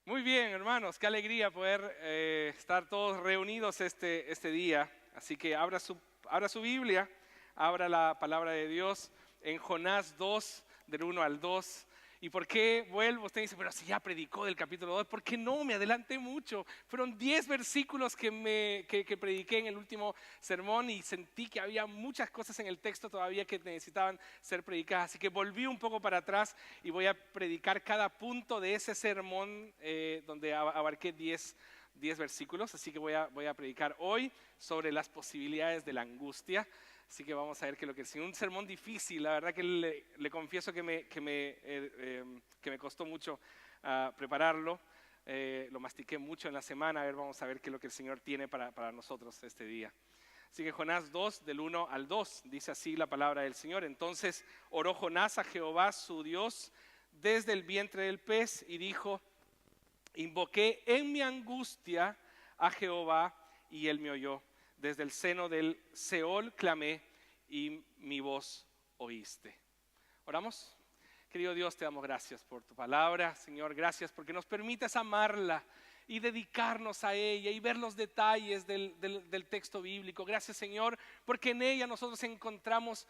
Muy bien, hermanos, qué alegría poder estar todos reunidos este día. Así que abra su Biblia, abra la palabra de Dios en Jonás 2, del 1 al 2. ¿Y por qué vuelvo? Usted dice, pero si ya predicó del capítulo 2, ¿por qué no? Me adelanté mucho. Fueron 10 versículos que prediqué en el último sermón y sentí que había muchas cosas en el texto todavía que necesitaban ser predicadas. Así que volví un poco para atrás y voy a predicar cada punto de ese sermón donde abarqué 10 versículos. Así que voy a predicar hoy sobre las posibilidades de la angustia. Así que vamos a ver que lo que es un sermón difícil, la verdad que le confieso que me costó mucho prepararlo. Lo mastiqué mucho en la semana. Vamos a ver qué es lo que el Señor tiene para nosotros este día. Así que Jonás 2, del 1 al 2, dice así la palabra del Señor. Entonces oró Jonás a Jehová su Dios desde el vientre del pez y dijo: invoqué en mi angustia a Jehová y él me oyó. Desde el seno del Seol clamé y mi voz oíste. ¿Oramos? Querido Dios, te damos gracias por tu palabra. Señor, gracias porque nos permites amarla y dedicarnos a ella y ver los detalles del texto bíblico. Gracias, Señor, porque en ella nosotros encontramos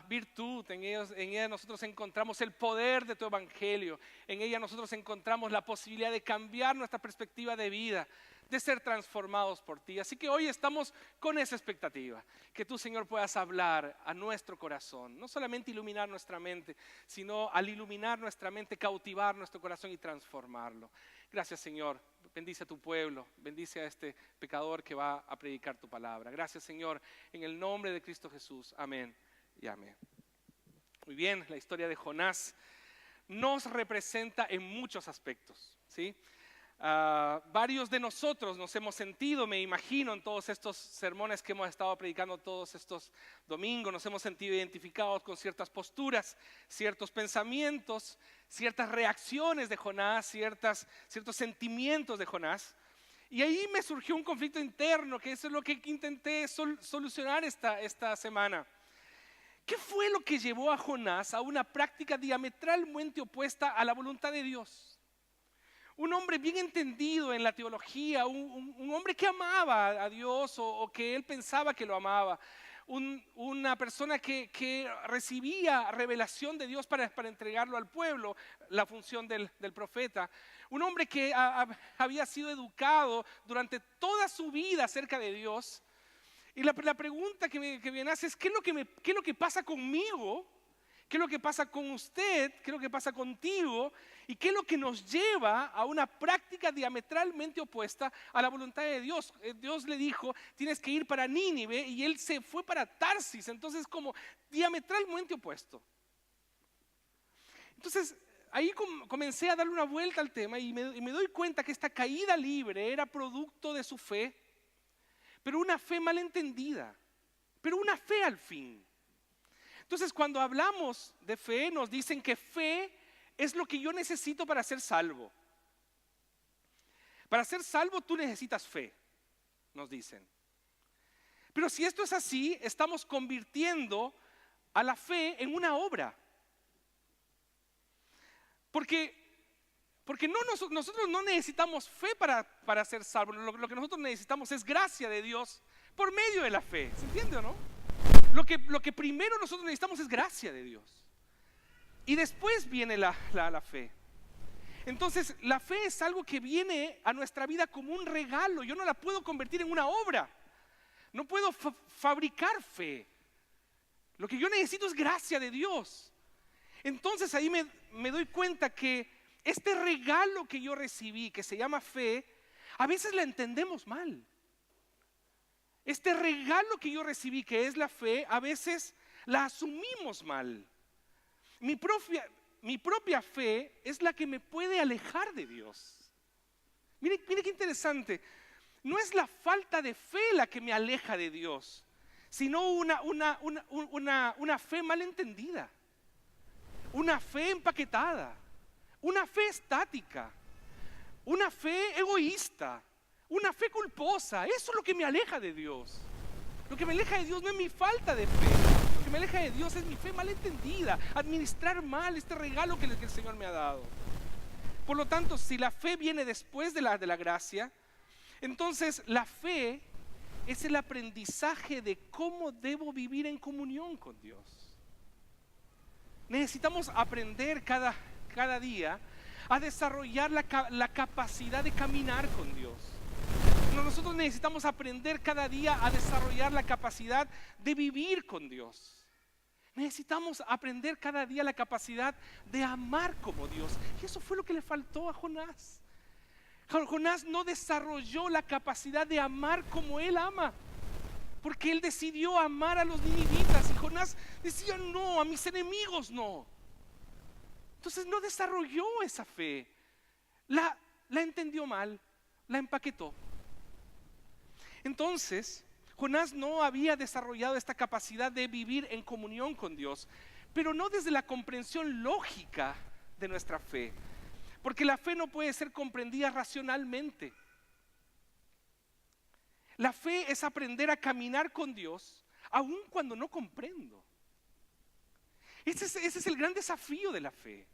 virtud, en ella nosotros encontramos el poder de tu evangelio. En ella nosotros encontramos la posibilidad de cambiar nuestra perspectiva de vida, de ser transformados por ti. Así que hoy estamos con esa expectativa, que tú, Señor, puedas hablar a nuestro corazón, no solamente iluminar nuestra mente, sino al iluminar nuestra mente, cautivar nuestro corazón y transformarlo. Gracias, Señor. Bendice a tu pueblo, bendice a este pecador que va a predicar tu palabra. Gracias, Señor, en el nombre de Cristo Jesús. Amén y amén. Muy bien, la historia de Jonás nos representa en muchos aspectos, ¿sí? Varios de nosotros nos hemos sentido, me imagino, en todos estos sermones que hemos estado predicando todos estos domingos, nos hemos sentido identificados con ciertas posturas, ciertos pensamientos, ciertas reacciones de Jonás, ciertos sentimientos de Jonás. Y ahí me surgió un conflicto interno, que eso es lo que intenté solucionar esta semana. ¿Qué fue lo que llevó a Jonás a una práctica diametralmente opuesta a la voluntad de Dios? Un hombre bien entendido en la teología, un hombre que amaba a Dios o que él pensaba que lo amaba, una persona que recibía revelación de Dios para entregarlo al pueblo, la función del profeta, un hombre que había sido educado durante toda su vida acerca de Dios. Y la pregunta que me nace es: ¿qué es lo que pasa conmigo? ¿Qué es lo que pasa con usted? ¿Qué es lo que pasa contigo? ¿Y qué es lo que nos lleva a una práctica diametralmente opuesta a la voluntad de Dios? Dios le dijo: tienes que ir para Nínive, y él se fue para Tarsis. Entonces, como diametralmente opuesto. Entonces, ahí comencé a darle una vuelta al tema y me doy cuenta que esta caída libre era producto de su fe, pero una fe malentendida, pero una fe al fin. Entonces, cuando hablamos de fe, nos dicen que fe es lo que yo necesito para ser salvo. Para ser salvo tú necesitas fe, nos dicen. Pero si esto es así, estamos convirtiendo a la fe en una obra. Porque nosotros no necesitamos fe para ser salvos. Lo que nosotros necesitamos es gracia de Dios por medio de la fe. ¿Se entiende o no? Lo que primero nosotros necesitamos es gracia de Dios. Y después viene la fe. Entonces, la fe es algo que viene a nuestra vida como un regalo. Yo no la puedo convertir en una obra. No puedo fabricar fe. Lo que yo necesito es gracia de Dios. Entonces ahí me doy cuenta que este regalo que yo recibí, que se llama fe, a veces la entendemos mal. Este regalo que yo recibí, que es la fe, a veces la asumimos mal. Mi propia fe es la que me puede alejar de Dios. Mire qué interesante. No es la falta de fe la que me aleja de Dios, sino una fe malentendida, una fe empaquetada, una fe estática, una fe egoísta, una fe culposa. Eso es lo que me aleja de Dios. Lo que me aleja de Dios no es mi falta de fe. Lo que me aleja de Dios es mi fe malentendida, administrar mal este regalo que el Señor me ha dado. Por lo tanto, si la fe viene después de la gracia, entonces la fe es el aprendizaje de cómo debo vivir en comunión con Dios. Necesitamos aprender cada día a desarrollar la capacidad de caminar con Dios. Nosotros necesitamos aprender cada día a desarrollar la capacidad de vivir con Dios. Necesitamos aprender cada día la capacidad de amar como Dios. Y eso fue lo que le faltó a Jonás. Jonás no desarrolló la capacidad de amar como él ama, porque él decidió amar a los ninivitas. Y Jonás decía: no, a mis enemigos no. Entonces no desarrolló esa fe. La entendió mal, la empaquetó. Entonces Jonás no había desarrollado esta capacidad de vivir en comunión con Dios, pero no desde la comprensión lógica de nuestra fe, porque la fe no puede ser comprendida racionalmente. La fe es aprender a caminar con Dios aun cuando no comprendo. Ese es el gran desafío de la fe.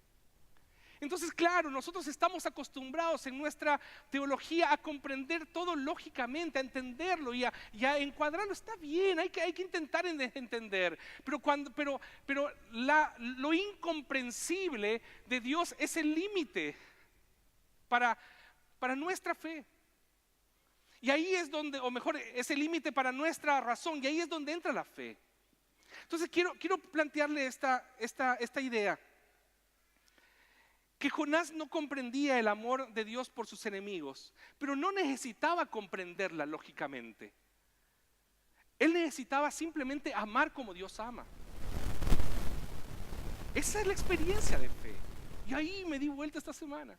Entonces, claro, nosotros estamos acostumbrados en nuestra teología a comprender todo lógicamente, a entenderlo y a encuadrarlo. Está bien, hay que intentar entender, pero lo incomprensible de Dios es el límite para nuestra fe. Y ahí es donde, o mejor, es el límite para nuestra razón, y ahí es donde entra la fe. Entonces quiero plantearle esta idea. Que Jonás no comprendía el amor de Dios por sus enemigos, pero no necesitaba comprenderla lógicamente. Él necesitaba simplemente amar como Dios ama. Esa es la experiencia de fe. Y ahí me di vuelta esta semana.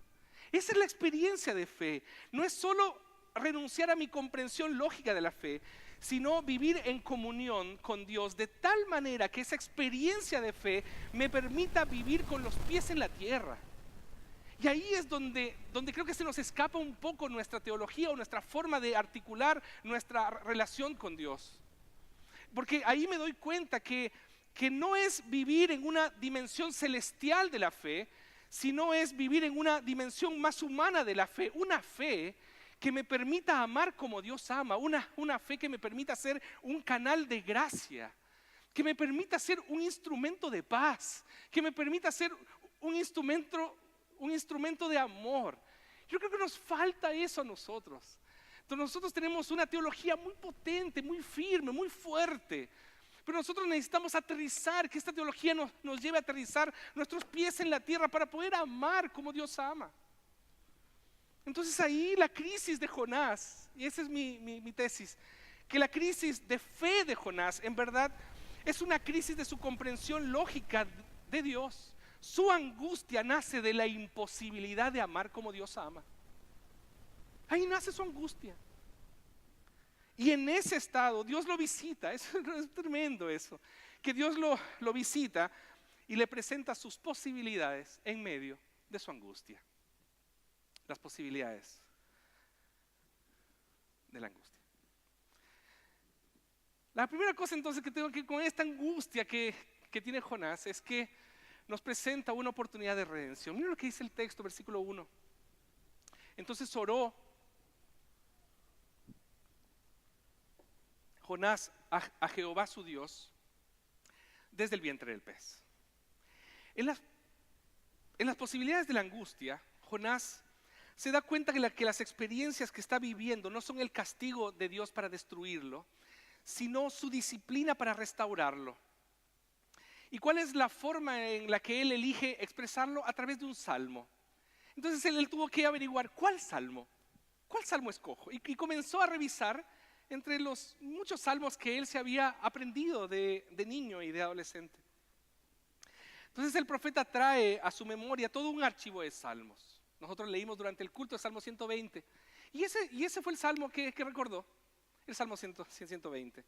Esa es la experiencia de fe. No es solo renunciar a mi comprensión lógica de la fe, sino vivir en comunión con Dios de tal manera que esa experiencia de fe me permita vivir con los pies en la tierra. Y ahí es donde creo que se nos escapa un poco nuestra teología o nuestra forma de articular nuestra relación con Dios. Porque ahí me doy cuenta que no es vivir en una dimensión celestial de la fe, sino es vivir en una dimensión más humana de la fe. Una fe que me permita amar como Dios ama, una fe que me permita ser un canal de gracia, que me permita ser un instrumento de paz, que me permita ser un instrumento de amor. Yo creo que nos falta eso a nosotros. Entonces nosotros tenemos una teología muy potente, muy firme, muy fuerte, pero nosotros necesitamos aterrizar, que esta teología nos lleve a aterrizar nuestros pies en la tierra para poder amar como Dios ama. Entonces ahí la crisis de Jonás, y esa es mi tesis, que la crisis de fe de Jonás en verdad es una crisis de su comprensión lógica de Dios. Su angustia nace de la imposibilidad de amar como Dios ama. Ahí nace su angustia. Y en ese estado Dios lo visita. Es tremendo eso. Que Dios lo visita y le presenta sus posibilidades en medio de su angustia. Las posibilidades de la angustia. La primera cosa entonces que tengo que con esta angustia que tiene Jonás es que nos presenta una oportunidad de redención. Mira lo que dice el texto, versículo 1. Entonces oró Jonás a Jehová su Dios desde el vientre del pez. En las posibilidades de la angustia, Jonás se da cuenta que las experiencias que está viviendo no son el castigo de Dios para destruirlo, sino su disciplina para restaurarlo. ¿Y cuál es la forma en la que él elige expresarlo? A través de un salmo. Entonces él tuvo que averiguar cuál salmo escojo. Y comenzó a revisar entre los muchos salmos que él se había aprendido de niño y de adolescente. Entonces el profeta trae a su memoria todo un archivo de salmos. Nosotros leímos durante el culto el Salmo 120. Y ese fue el salmo que recordó, el Salmo 120.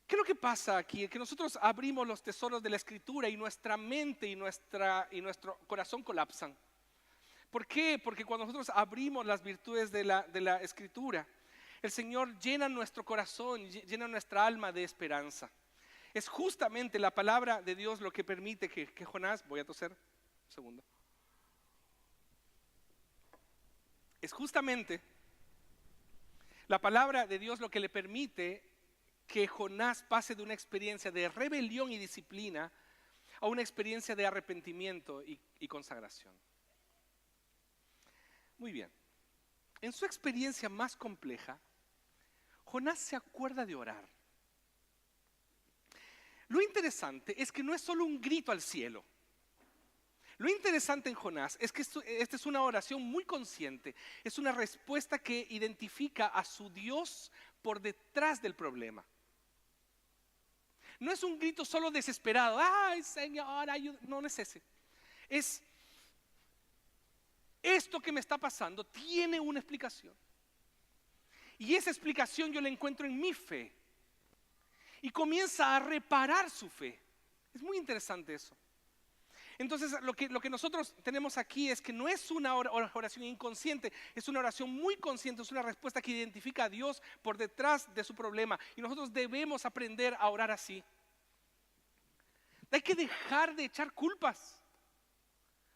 ¿Qué es lo que pasa aquí? Que nosotros abrimos los tesoros de la Escritura y nuestra mente y nuestro corazón colapsan. ¿Por qué? Porque cuando nosotros abrimos las virtudes de la Escritura, el Señor llena nuestro corazón, llena nuestra alma de esperanza. Es justamente la palabra de Dios lo que permite que Jonás, voy a toser, un segundo. Es justamente la palabra de Dios lo que le permite que Jonás pase de una experiencia de rebelión y disciplina a una experiencia de arrepentimiento y consagración. Muy bien. En su experiencia más compleja, Jonás se acuerda de orar. Lo interesante es que no es solo un grito al cielo. Lo interesante en Jonás es que esta es una oración muy consciente. Es una respuesta que identifica a su Dios por detrás del problema. No es un grito solo desesperado. ¡Ay, Señor, ayúdame! No es ese. Es esto que me está pasando tiene una explicación. Y esa explicación yo la encuentro en mi fe. Y comienza a reparar su fe. Es muy interesante eso. Entonces lo que nosotros tenemos aquí es que no es una oración inconsciente, es una oración muy consciente, es una respuesta que identifica a Dios por detrás de su problema. Y nosotros debemos aprender a orar así. Hay que dejar de echar culpas.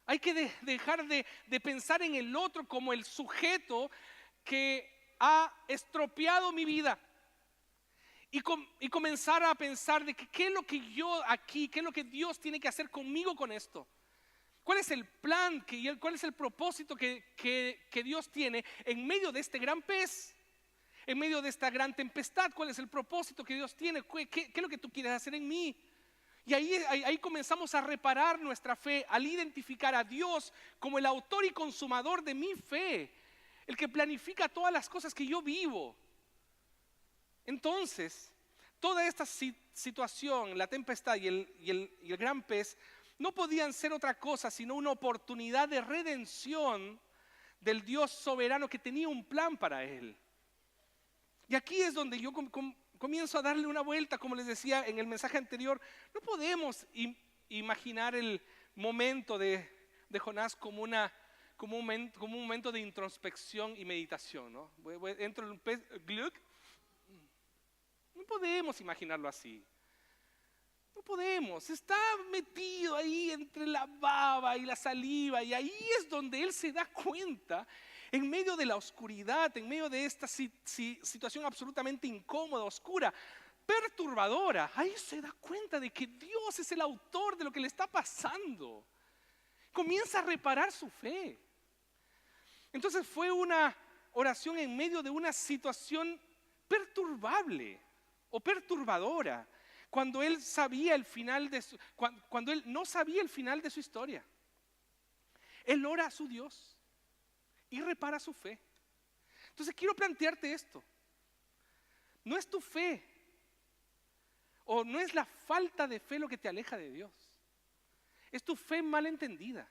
Hay que dejar de pensar en el otro como el sujeto que ha estropeado mi vida. Y comenzar a pensar de que qué es lo que yo aquí, qué es lo que Dios tiene que hacer conmigo con esto. ¿Cuál es el plan, cuál es el propósito que Dios tiene en medio de este gran pez? En medio de esta gran tempestad, ¿cuál es el propósito que Dios tiene? ¿Qué es lo que tú quieres hacer en mí? Y ahí comenzamos a reparar nuestra fe al identificar a Dios como el autor y consumador de mi fe, el que planifica todas las cosas que yo vivo. Entonces, toda esta situación, la tempestad y el gran pez, no podían ser otra cosa sino una oportunidad de redención del Dios soberano que tenía un plan para él. Y aquí es donde yo comienzo a darle una vuelta, como les decía en el mensaje anterior. No podemos imaginar el momento de Jonás como un momento de introspección y meditación, ¿no? Entro en un pez, gluk. No podemos imaginarlo así. No podemos. Está metido ahí entre la baba y la saliva. Y ahí es donde él se da cuenta, en medio de la oscuridad, en medio de esta situación absolutamente incómoda, oscura, perturbadora. Ahí se da cuenta de que Dios es el autor de lo que le está pasando. Comienza a reparar su fe. Entonces fue una oración en medio de una situación perturbable o perturbadora, cuando él sabía el final cuando él no sabía el final de su historia. Él ora a su Dios y repara su fe. Entonces quiero plantearte esto. No es tu fe o no es la falta de fe lo que te aleja de Dios. Es tu fe mal entendida.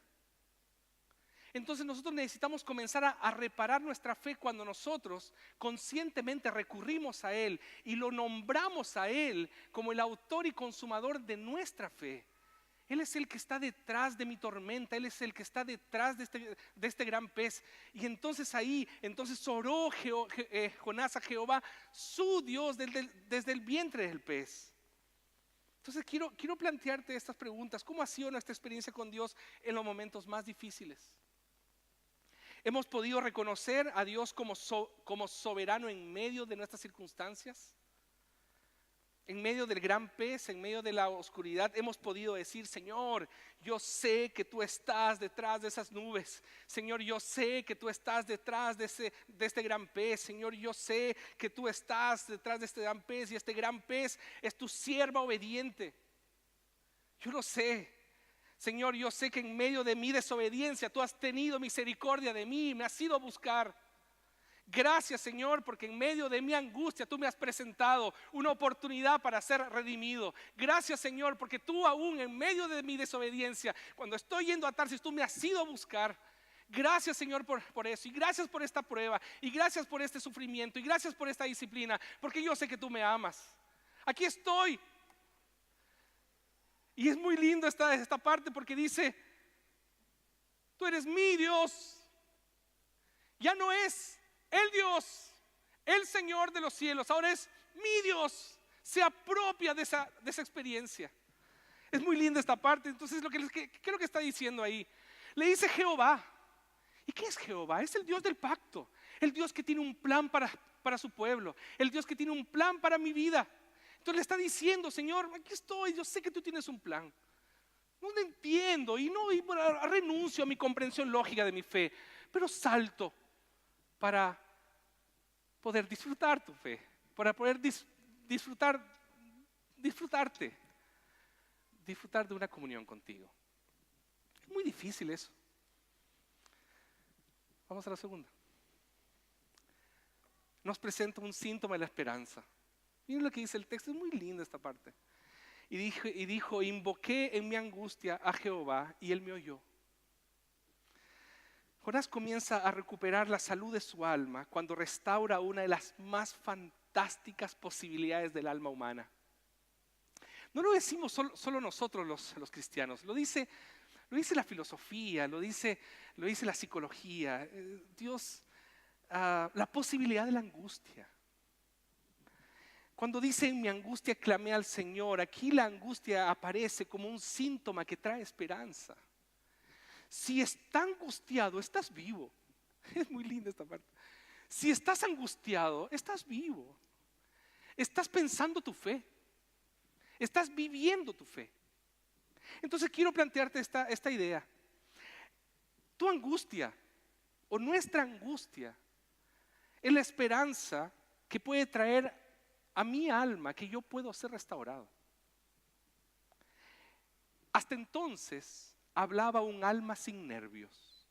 Entonces nosotros necesitamos comenzar a reparar nuestra fe cuando nosotros conscientemente recurrimos a Él y lo nombramos a Él como el autor y consumador de nuestra fe. Él es el que está detrás de mi tormenta, Él es el que está detrás de este gran pez. Y entonces oró Jonás a Jehová, su Dios, desde el vientre del pez. Entonces quiero plantearte estas preguntas. ¿Cómo ha sido nuestra experiencia con Dios en los momentos más difíciles? ¿Hemos podido reconocer a Dios como soberano en medio de nuestras circunstancias? En medio del gran pez, en medio de la oscuridad, hemos podido decir: Señor, yo sé que tú estás detrás de esas nubes. Señor, yo sé que tú estás detrás de este gran pez. Señor, yo sé que tú estás detrás de este gran pez, y este gran pez es tu sierva obediente. Yo lo sé. Señor, yo sé que en medio de mi desobediencia tú has tenido misericordia de mí, me has ido a buscar. Gracias, Señor, porque en medio de mi angustia tú me has presentado una oportunidad para ser redimido. Gracias, Señor, porque tú aún en medio de mi desobediencia, cuando estoy yendo a Tarsis, tú me has ido a buscar. Gracias, Señor, por eso, y gracias por esta prueba, y gracias por este sufrimiento, y gracias por esta disciplina, porque yo sé que tú me amas. Aquí estoy. Y es muy lindo esta parte, porque dice: tú eres mi Dios. Ya no es el Dios, el Señor de los cielos, ahora es mi Dios. Se apropia de esa experiencia. Es muy linda esta parte. Entonces ¿qué es lo que está diciendo ahí? Le dice Jehová. ¿Y qué es Jehová? Es el Dios del pacto, el Dios que tiene un plan para su pueblo, el Dios que tiene un plan para mi vida. Entonces le está diciendo, Señor, aquí estoy, yo sé que tú tienes un plan. No lo entiendo y renuncio a mi comprensión lógica de mi fe, pero salto para poder disfrutar tu fe, para poder disfrutar de una comunión contigo. Es muy difícil eso. Vamos a la segunda. Nos presenta un síntoma de la esperanza. Miren lo que dice el texto, es muy linda esta parte. Y dijo, invoqué en mi angustia a Jehová y él me oyó. Jonás comienza a recuperar la salud de su alma cuando restaura una de las más fantásticas posibilidades del alma humana. No lo decimos solo nosotros los cristianos, lo dice la filosofía, lo dice la psicología. Dios, la posibilidad de la angustia. Cuando dice en mi angustia clamé al Señor, aquí la angustia aparece como un síntoma que trae esperanza. Si estás angustiado, estás vivo. Es muy linda esta parte. Si estás angustiado, estás vivo. Estás pensando tu fe. Estás viviendo tu fe. Entonces quiero plantearte esta idea. Tu angustia o nuestra angustia es la esperanza que puede traer a mi alma que yo puedo ser restaurado. Hasta entonces hablaba un alma sin nervios.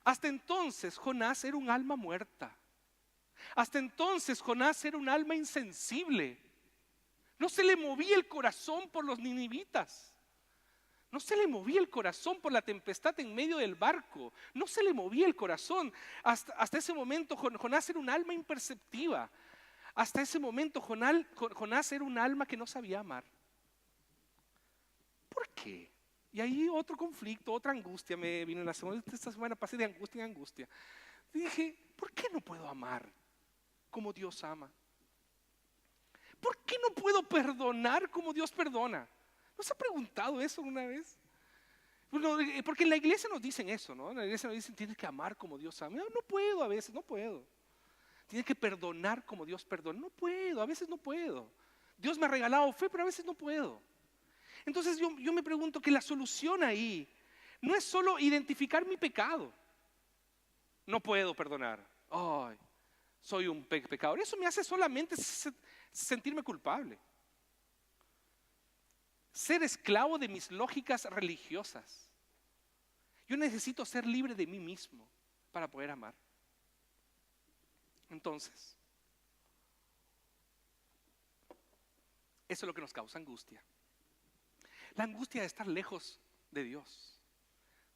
Hasta entonces Jonás era un alma muerta. Hasta entonces Jonás era un alma insensible. No se le movía el corazón por los ninivitas. No se le movía el corazón por la tempestad en medio del barco. No se le movía el corazón. Hasta ese momento Jonás era un alma imperceptiva. Hasta ese momento Jonás era un alma que no sabía amar. ¿Por qué? Y ahí otro conflicto, otra angustia me vino esta semana pasé de angustia en angustia. Y dije, ¿por qué no puedo amar como Dios ama? ¿Por qué no puedo perdonar como Dios perdona? ¿No se ha preguntado eso una vez? Porque en la iglesia nos dicen eso, ¿no? En la iglesia nos dicen, tienes que amar como Dios ama. No puedo a veces, no puedo. Tienes que perdonar como Dios perdona. No puedo, a veces no puedo. Dios me ha regalado fe, pero a veces no puedo. Entonces yo me pregunto que la solución ahí no es solo identificar mi pecado. No puedo perdonar. Ay, soy un pecador. Eso me hace solamente sentirme culpable. Ser esclavo de mis lógicas religiosas. Yo necesito ser libre de mí mismo para poder amar. Entonces, eso es lo que nos causa angustia. La angustia de estar lejos de Dios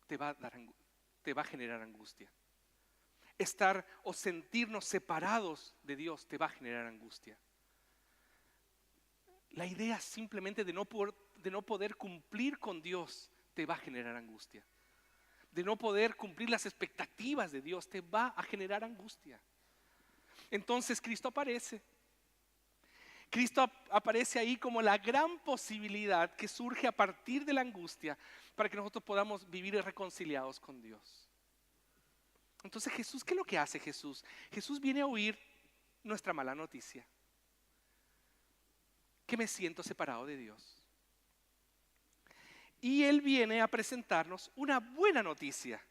te va a generar angustia. Estar o sentirnos separados de Dios te va a generar angustia. La idea simplemente de no poder cumplir con Dios te va a generar angustia. De no poder cumplir las expectativas de Dios te va a generar angustia. Entonces Cristo aparece. Cristo aparece ahí como la gran posibilidad que surge a partir de la angustia para que nosotros podamos vivir reconciliados con Dios. Entonces Jesús, ¿qué es lo que hace Jesús? Jesús viene a oír nuestra mala noticia. Que me siento separado de Dios. Y Él viene a presentarnos una buena noticia,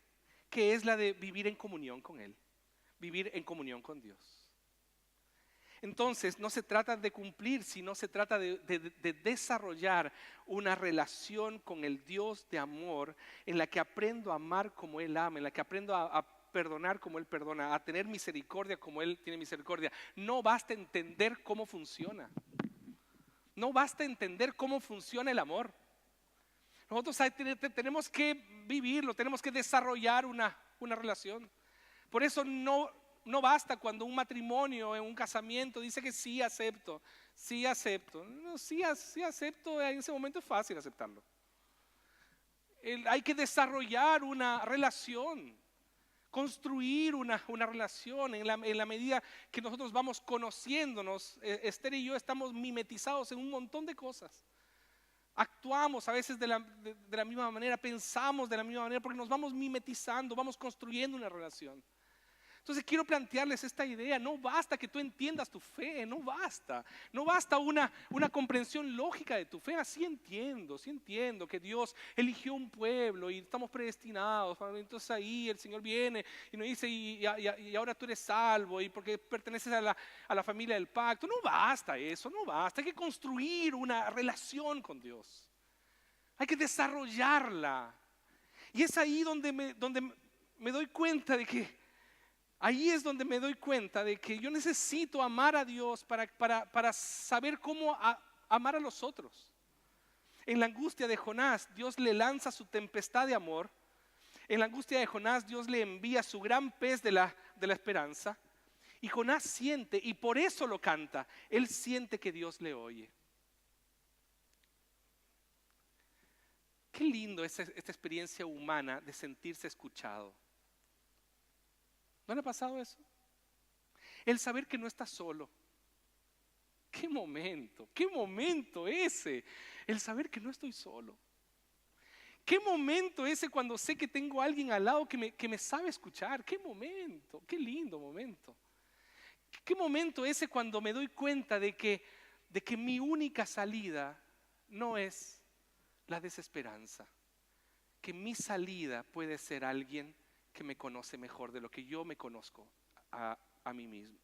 que es la de vivir en comunión con Él. Vivir en comunión con Dios. Entonces no se trata de cumplir, sino se trata de desarrollar una relación con el Dios de amor en la que aprendo a amar como Él ama, en la que aprendo a perdonar como Él perdona, a tener misericordia como Él tiene misericordia. No basta entender cómo funciona. No basta entender cómo funciona el amor. Nosotros tenemos que vivirlo, tenemos que desarrollar una relación. Por eso no basta cuando un matrimonio, en un casamiento, dice que sí acepto, sí acepto. No, sí acepto, en ese momento es fácil aceptarlo. Hay que desarrollar una relación, construir una relación en la medida que nosotros vamos conociéndonos. Esther y yo estamos mimetizados en un montón de cosas. Actuamos a veces de la misma manera, pensamos de la misma manera, porque nos vamos mimetizando, vamos construyendo una relación. Entonces quiero plantearles esta idea: no basta que tú entiendas tu fe, no basta una comprensión lógica de tu fe. Sí entiendo que Dios eligió un pueblo y estamos predestinados. Entonces ahí el Señor viene y nos dice, y ahora tú eres salvo, y porque perteneces a la familia del pacto. No basta eso, no basta. Hay que construir una relación con Dios, hay que desarrollarla. Y es ahí donde me doy cuenta de que yo necesito amar a Dios para saber cómo amar a los otros. En la angustia de Jonás, Dios le lanza su tempestad de amor. En la angustia de Jonás, Dios le envía su gran pez de la esperanza. Y Jonás siente, y por eso lo canta, él siente que Dios le oye. Qué lindo es esta experiencia humana de sentirse escuchado. ¿No le ha pasado eso? El saber que no estás solo. Qué momento ese, el saber que no estoy solo. Qué momento ese cuando sé que tengo a alguien al lado que me sabe escuchar. Qué momento, qué lindo momento. Qué momento ese cuando me doy cuenta de que mi única salida no es la desesperanza. Que mi salida puede ser alguien que me conoce mejor de lo que yo me conozco a mí mismo.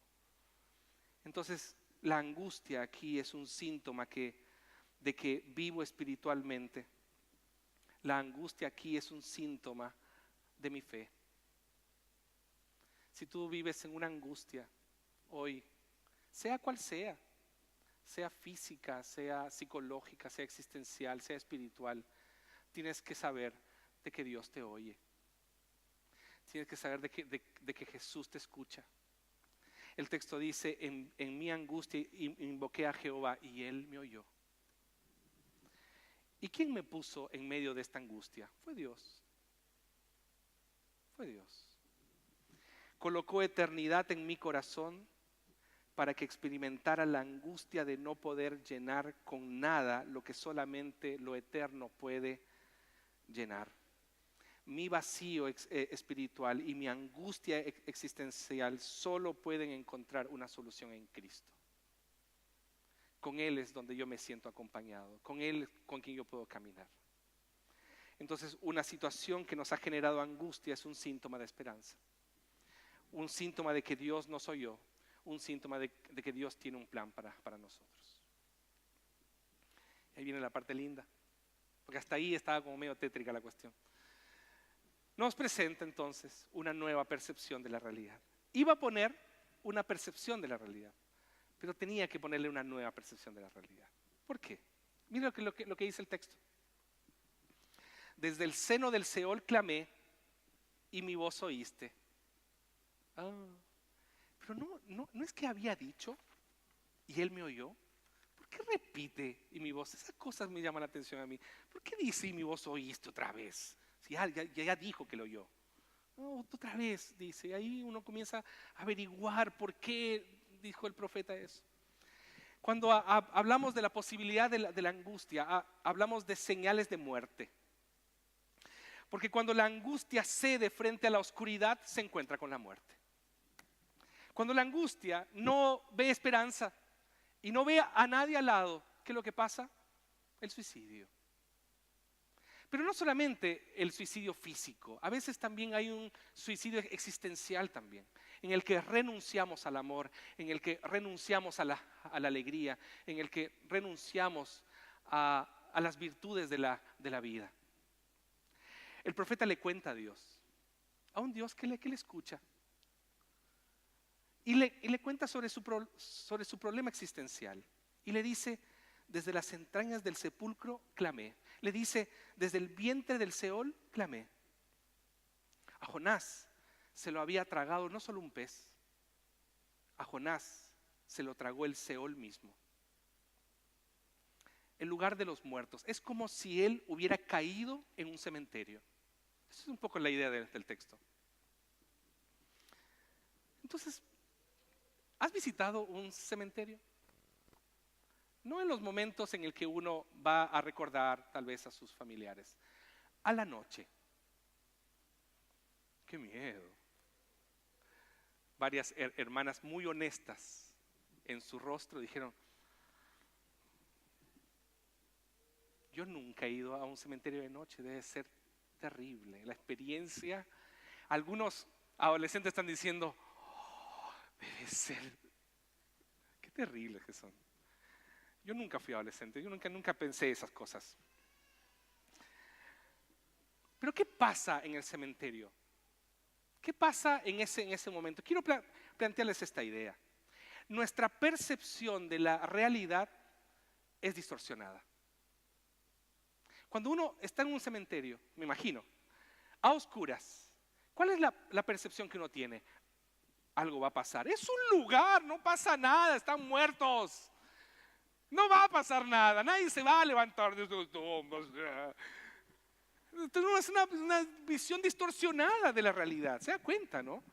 Entonces, la angustia aquí es un síntoma de que vivo espiritualmente. La angustia aquí es un síntoma de mi fe. Si tú vives en una angustia hoy, sea cual sea física, sea psicológica, sea existencial, sea espiritual, tienes que saber de que Dios te oye. Tienes que saber de que Jesús te escucha. El texto dice, en mi angustia invoqué a Jehová y Él me oyó. ¿Y quién me puso en medio de esta angustia? Fue Dios. Fue Dios. Colocó eternidad en mi corazón para que experimentara la angustia de no poder llenar con nada lo que solamente lo eterno puede llenar. Mi vacío espiritual y mi angustia existencial solo pueden encontrar una solución en Cristo. Con Él es donde yo me siento acompañado, con Él con quien yo puedo caminar. Entonces, una situación que nos ha generado angustia es un síntoma de esperanza, un síntoma de que Dios nos oyó, un síntoma de que Dios tiene un plan para nosotros. Ahí viene la parte linda, porque hasta ahí estaba como medio tétrica la cuestión. Nos presenta entonces una nueva percepción de la realidad. Iba a poner una percepción de la realidad, pero tenía que ponerle una nueva percepción de la realidad. ¿Por qué? Mira lo que dice el texto. Desde el seno del Seol clamé y mi voz oíste. Pero no es que había dicho y Él me oyó. ¿Por qué repite y mi voz? Esas cosas me llaman la atención a mí. ¿Por qué dice y mi voz oíste otra vez? Si ya dijo que lo oyó. No, otra vez dice. Ahí uno comienza a averiguar por qué dijo el profeta eso. Cuando hablamos de la posibilidad de la angustia, hablamos de señales de muerte. Porque cuando la angustia cede frente a la oscuridad, se encuentra con la muerte. Cuando la angustia no ve esperanza y no ve a nadie al lado, ¿qué es lo que pasa? El suicidio. Pero no solamente el suicidio físico, a veces también hay un suicidio existencial también, en el que renunciamos al amor, en el que renunciamos a la alegría, en el que renunciamos a las virtudes de la vida. El profeta le cuenta a Dios, a un Dios que le escucha, y le cuenta sobre su problema existencial, y le dice: desde las entrañas del sepulcro clamé. Le dice: desde el vientre del Seol clamé. A Jonás se lo había tragado no solo un pez, a Jonás se lo tragó el Seol mismo, el lugar de los muertos. Es como si él hubiera caído en un cementerio. Esa es un poco la idea del texto. Entonces, ¿has visitado un cementerio? No en los momentos en el que uno va a recordar tal vez a sus familiares. A la noche. ¡Qué miedo! Varias hermanas muy honestas en su rostro dijeron: yo nunca he ido a un cementerio de noche, debe ser terrible la experiencia. Algunos adolescentes están diciendo: oh, debe ser, qué terribles que son. Yo nunca fui adolescente, yo nunca pensé esas cosas. Pero ¿qué pasa en el cementerio? ¿Qué pasa en ese momento? Quiero plantearles esta idea. Nuestra percepción de la realidad es distorsionada. Cuando uno está en un cementerio, me imagino, a oscuras, ¿cuál es la percepción que uno tiene? Algo va a pasar. Es un lugar, no pasa nada, están muertos. No va a pasar nada, nadie se va a levantar de sus tumbas. Es una visión distorsionada de la realidad, ¿se da cuenta, no?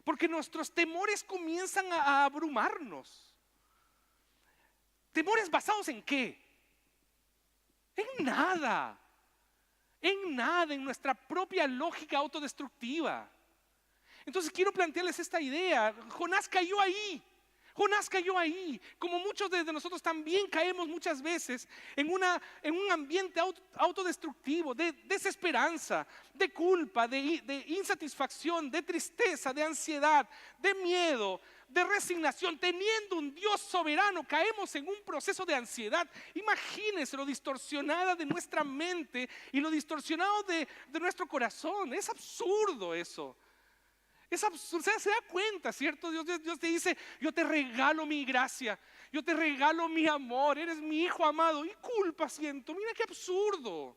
Porque nuestros temores comienzan a abrumarnos. ¿Temores basados en qué? En nada, en nuestra propia lógica autodestructiva. Entonces quiero plantearles esta idea. Jonás cayó ahí. Jonás cayó ahí, como muchos de nosotros también caemos muchas veces en un ambiente autodestructivo, de desesperanza, de culpa, de insatisfacción, de tristeza, de ansiedad, de miedo, de resignación. Teniendo un Dios soberano, caemos en un proceso de ansiedad. Imagínense lo distorsionada de nuestra mente y lo distorsionado de nuestro corazón. Es absurdo eso. Es absurdo, se da cuenta, ¿cierto? Dios te dice: yo te regalo mi gracia, yo te regalo mi amor, eres mi hijo amado. Y culpa siento, mira qué absurdo.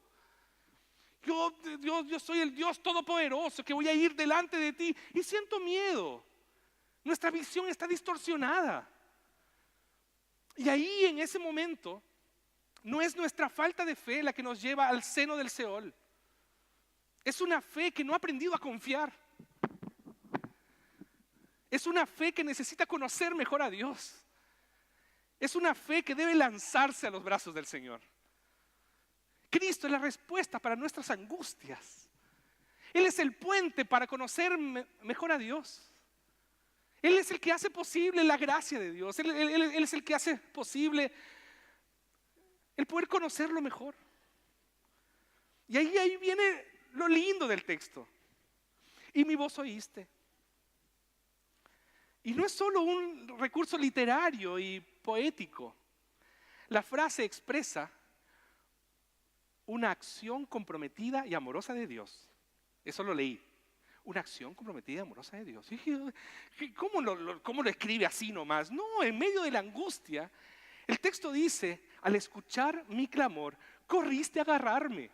Yo soy el Dios todopoderoso que voy a ir delante de ti y siento miedo. Nuestra visión está distorsionada. Y ahí, en ese momento, no es nuestra falta de fe la que nos lleva al seno del Seol. Es una fe que no ha aprendido a confiar. Es una fe que necesita conocer mejor a Dios. Es una fe que debe lanzarse a los brazos del Señor. Cristo es la respuesta para nuestras angustias. Él es el puente para conocer mejor a Dios. Él es el que hace posible la gracia de Dios. Él es el que hace posible el poder conocerlo mejor. Y ahí viene lo lindo del texto. Y mi voz oíste. Y no es solo un recurso literario y poético. La frase expresa una acción comprometida y amorosa de Dios. Eso lo leí. Una acción comprometida y amorosa de Dios. ¿Cómo lo escribe así nomás? No, en medio de la angustia, el texto dice: al escuchar mi clamor, corriste a agarrarme.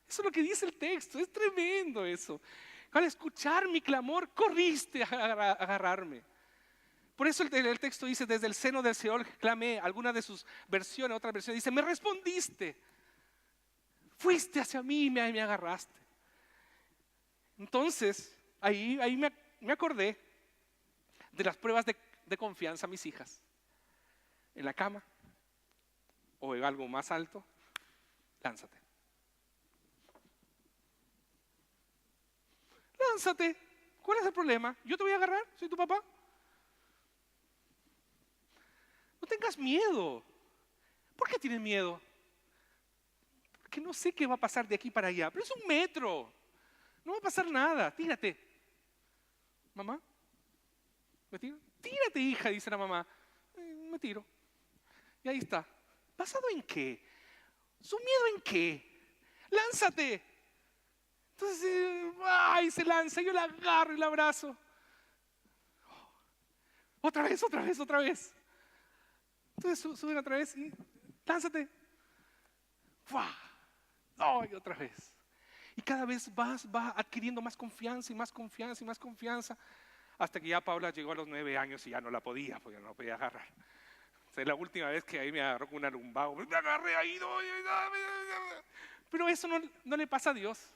Eso es lo que dice el texto, es tremendo eso. Al escuchar mi clamor, corriste a agarrarme. Por eso el texto dice: desde el seno del Seol clamé. Alguna de sus versiones, otra versión dice: me respondiste. Fuiste hacia mí y me agarraste. Entonces, ahí me acordé de las pruebas de confianza a mis hijas. En la cama o en algo más alto, lánzate. Lánzate. ¿Cuál es el problema? Yo te voy a agarrar, soy tu papá. No tengas miedo. ¿Por qué tienes miedo? Porque no sé qué va a pasar de aquí para allá. Pero es 1 metro. No va a pasar nada. Tírate. Mamá, ¿me tiro? Tírate, hija, dice la mamá. Me tiro. Y ahí está. ¿Basado en qué? ¿Su miedo en qué? Lánzate. Entonces, se lanza. Yo la agarro y la abrazo. Otra vez. Entonces suben otra vez y lánzate. Y otra vez. Y cada vez va adquiriendo más confianza y más confianza y más confianza. Hasta que ya Paula llegó a los 9 años y ya no la podía, porque no la podía agarrar. O sea, la última vez que ahí me agarró con una lumbago, me agarré ahí. Pero eso no le pasa a Dios.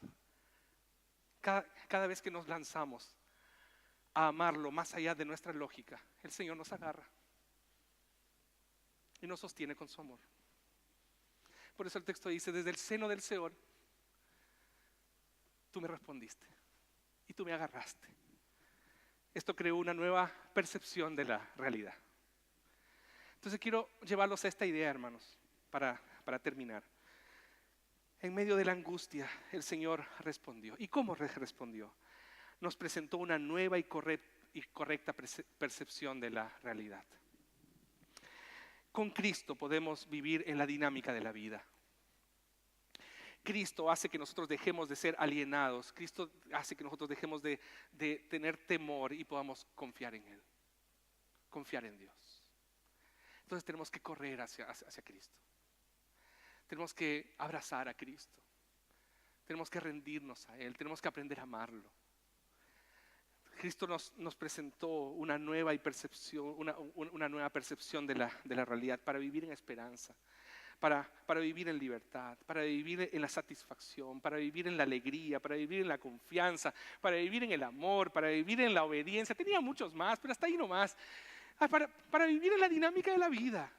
Cada vez que nos lanzamos a amarlo más allá de nuestra lógica, el Señor nos agarra. y nos sostiene con su amor. Por eso el texto dice, desde el seno del Seol, tú me respondiste y tú me agarraste. Esto creó una nueva percepción de la realidad. Entonces quiero llevarlos a esta idea, hermanos, para terminar. En medio de la angustia, el Señor respondió. ¿Y cómo respondió? Nos presentó una nueva y correcta percepción de la realidad. Con Cristo podemos vivir en la dinámica de la vida. Cristo hace que nosotros dejemos de ser alienados. Cristo hace que nosotros dejemos de tener temor y podamos confiar en Él. Confiar en Dios. Entonces tenemos que correr hacia Cristo. Tenemos que abrazar a Cristo. Tenemos que rendirnos a Él. Tenemos que aprender a amarlo. Cristo nos presentó una nueva percepción, una nueva percepción de la realidad para vivir en esperanza. Para vivir en libertad, para vivir en la satisfacción, para vivir en la alegría, para vivir en la confianza, para vivir en el amor, para vivir en la obediencia. Tenía muchos más, pero hasta ahí nomás. Para vivir en la dinámica de la vida,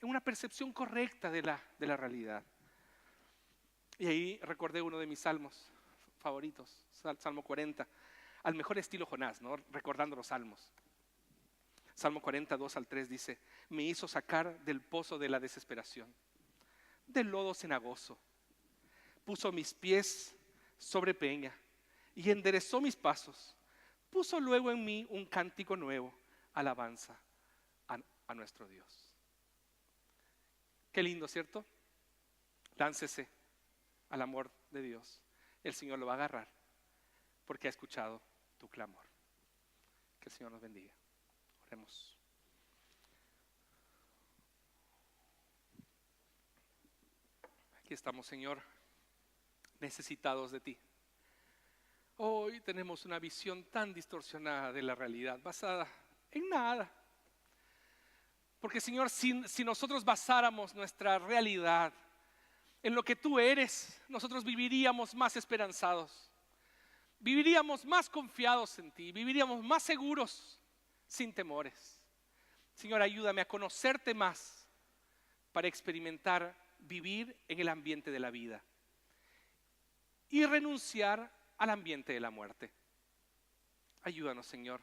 en una percepción correcta de la realidad. Y ahí recordé uno de mis salmos favoritos, Salmo 40, al mejor estilo Jonás, ¿no? Recordando los salmos. Salmo 40, 2 al 3 dice, me hizo sacar del pozo de la desesperación, del lodo cenagoso. Puso mis pies sobre peña y enderezó mis pasos. Puso luego en mí un cántico nuevo, alabanza a nuestro Dios. Qué lindo, ¿cierto? Láncese al amor de Dios. El Señor lo va a agarrar porque ha escuchado tu clamor. Que el Señor nos bendiga. Oremos. Aquí estamos, Señor, necesitados de ti. Hoy tenemos una visión tan distorsionada de la realidad, basada en nada. Porque, Señor, si nosotros basáramos nuestra realidad en lo que tú eres, nosotros viviríamos más esperanzados, viviríamos más confiados en ti, viviríamos más seguros, sin temores. Señor, ayúdame a conocerte más para experimentar vivir en el ambiente de la vida y renunciar al ambiente de la muerte. Ayúdanos, Señor,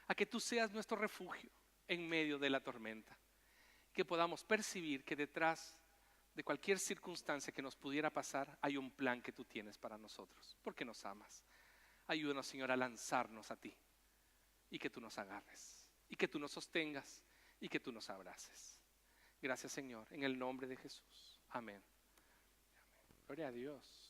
a que tú seas nuestro refugio en medio de la tormenta, que podamos percibir que detrás de cualquier circunstancia que nos pudiera pasar hay un plan que tú tienes para nosotros, porque nos amas. Ayúdanos, Señor, a lanzarnos a ti y que tú nos agarres y que tú nos sostengas y que tú nos abraces. Gracias, Señor, en el nombre de Jesús. Amén. Gloria a Dios.